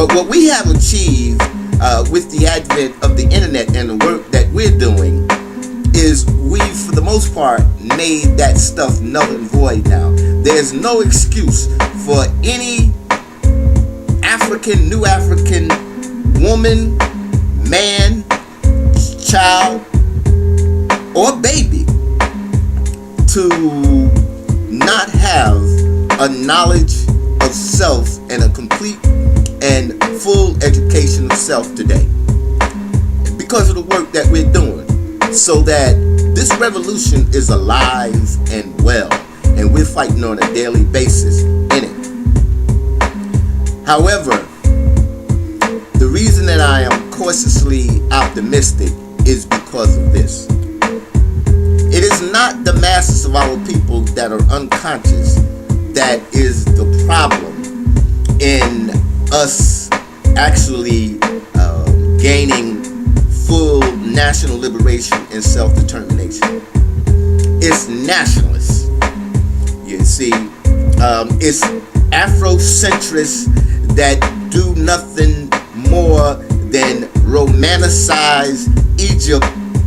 But what we have achieved with the advent of the internet and the work that we're doing is we've, for the most part, made that stuff null and void now. There's no excuse for any New African woman, man, child, or baby to not have a knowledge of self and a complete and full education of self today because of the work that we're doing, so that this revolution is alive and well, and we're fighting on a daily basis in it. However, the reason that I am cautiously optimistic is because of this. It is not the masses of our people that are unconscious that is the problem in us actually gaining full national liberation and self-determination. It's nationalists. You see, it's Afrocentrists that do nothing more than romanticize Egypt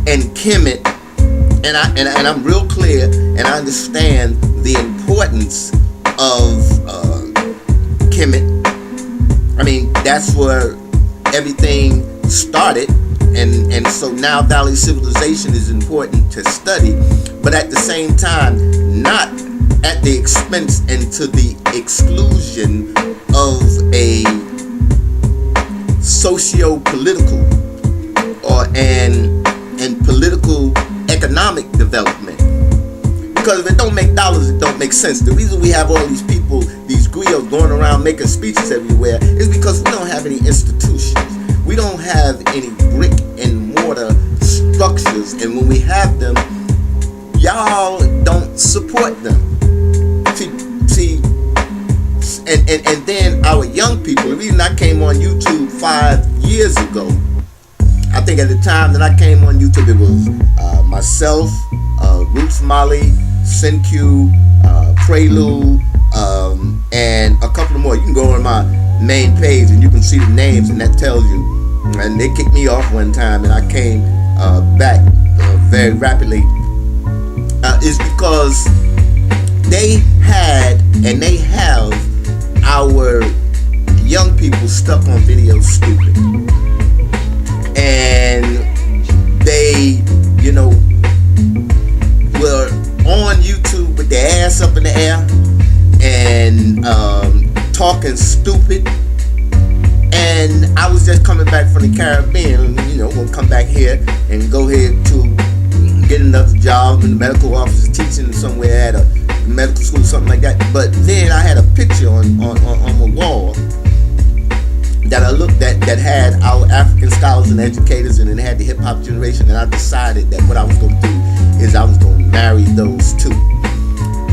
and Kemet, and I'm real clear, and I understand the importance of Kemet. I mean, that's where everything started, and so Nile Valley civilization is important to study, but at the same time, not at the expense and to the exclusion of a socio-political and political economic development. Because if it don't make dollars, it don't make sense. The reason we have all these people, these griots going around making speeches everywhere, is because we don't have any institutions. We don't have any brick and mortar structures, and when we have them, y'all don't support them. See, and then our young people, the reason I came on YouTube 5 years ago, I think at the time that I came on YouTube, it was myself, Roots Molly, Senku, Prelude, and a couple of more. You can go on my main page and you can see the names, and that tells you. And they kicked me off one time, and I came back very rapidly. Is because they had and they have our young people stuck on videos stupid, and they, were on YouTube with their ass up in the air and talking stupid. And I was just coming back from the Caribbean, gonna come back here and go ahead to get another job in the medical office, teaching somewhere at a medical school, something like that. But then I had a picture on my wall that I looked at that had our African scholars and educators, and it had the hip hop generation, and I decided that what I was going to do is I was going to marry those two,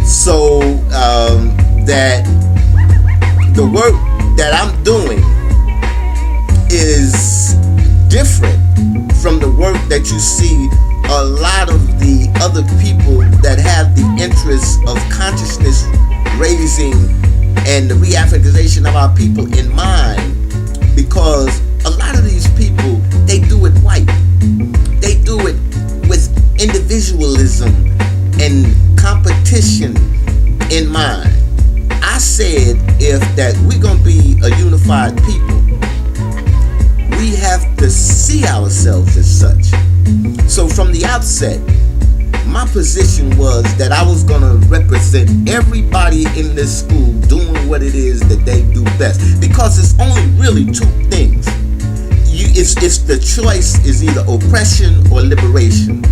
so that the work that I'm doing is different from the work that you see a lot of the other people that have the interests of consciousness raising and the re-Africanization of our people in mind. Because a lot of these people, they do it white. They do it with individualism and competition in mind. I said, if that we're going to be a unified people, we have to see ourselves as such. So from the outset, my position was that I was going to represent everybody in this school doing what it is that they do best. Because it's only really two things. It's the choice is either oppression or liberation.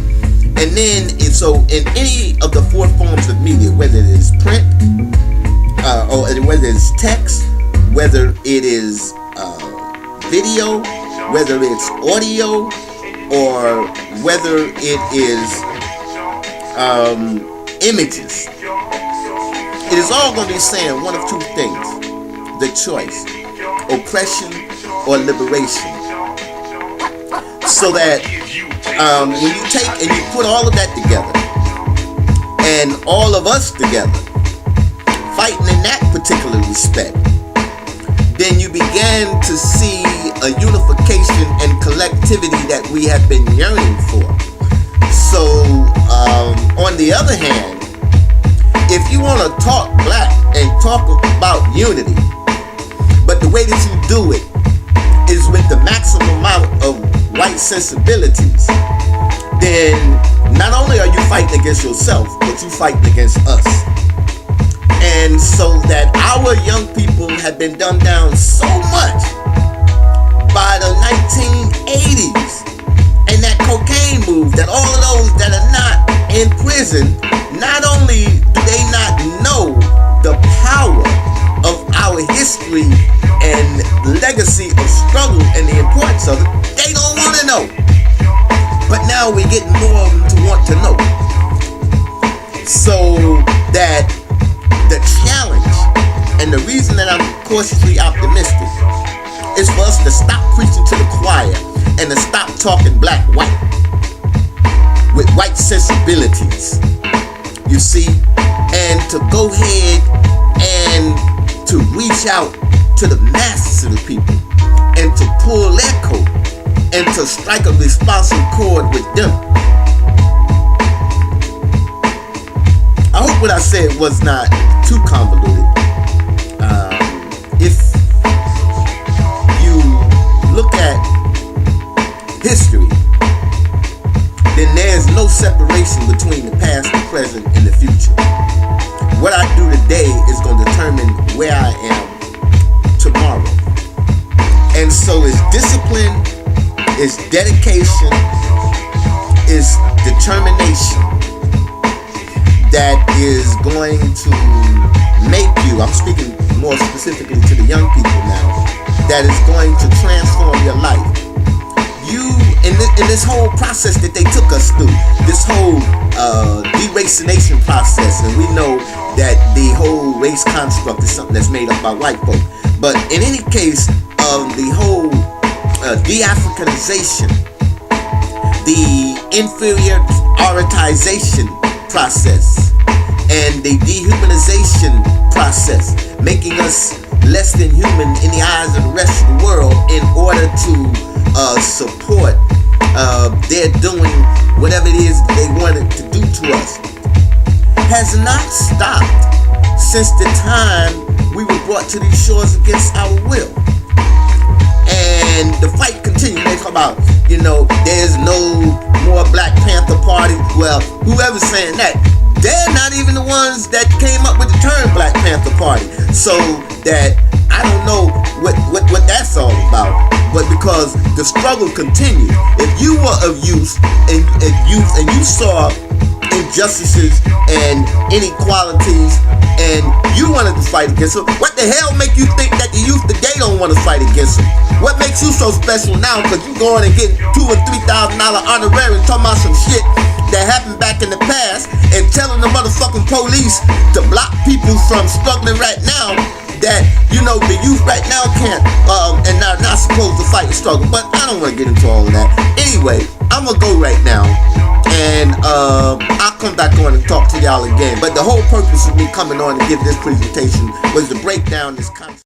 And then, so in any of the four forms of media, whether it is print, or whether it's text, whether it is video, whether it's audio, or whether it is images, it is all going to be saying one of two things: the choice, oppression or liberation. So that when you take and you put all of that together, and all of us together fighting in that particular respect, then you began to see a unification and collectivity that we have been yearning for. So, on the other hand, if you want to talk black and talk about unity, but the way that you do it is with the maximum amount of white sensibilities, then not only are you fighting against yourself, but you're fighting against us. And so that our young people have been dumbed down so much by the 1980s and that cocaine move, that all of those that are not in prison, not only do they not know the power of our history and legacy of struggle and the importance of it, they don't want to know. But now we're getting more of them to want to know. So that the challenge and the reason that I'm cautiously optimistic is for us to stop preaching to the choir and to stop talking black-white with white sensibilities, you see, and to go ahead and to reach out to the masses of the people and to pull their coat and to strike a responsive chord with them. I hope what I said was not too convoluted. If you look at history, then there's no separation between the past, the present, and the future. What I do today is going to determine where I am tomorrow. And so it's discipline, it's dedication, it's determination that is going to make you, I'm speaking more specifically to the young people now, that is going to transform your life. You, in this whole process that they took us through, this whole deracination process, and we know that the whole race construct is something that's made up by white folk. But in any case, the whole de-Africanization, the inferioritization process, and the dehumanization process, making us less than human in the eyes of the rest of the world in order to support their doing whatever it is they wanted to do to us, has not stopped since the time we were brought to these shores against our will. And the fight continues. They talk about, there's no more Black Panther Party. Well, whoever's saying that, they're not even the ones that came up with the term Black Panther Party. So that I don't know what that's all about. But because the struggle continued, if you were of youth and you saw injustices and inequalities and you wanted to fight against them, what the hell make you think that the youth today don't want to fight against them? What makes you so special now? Because you going and getting $2,000 and $3,000 honorarium talking about some shit that happened back in the past and telling the motherfucking police to block people from struggling right now, that the youth right now can't and are not supposed to fight and struggle. But I don't want to get into all of that. Anyway, I'm gonna go right now, and I'll come back on and talk to y'all again. But the whole purpose of me coming on to give this presentation was to break down this concept.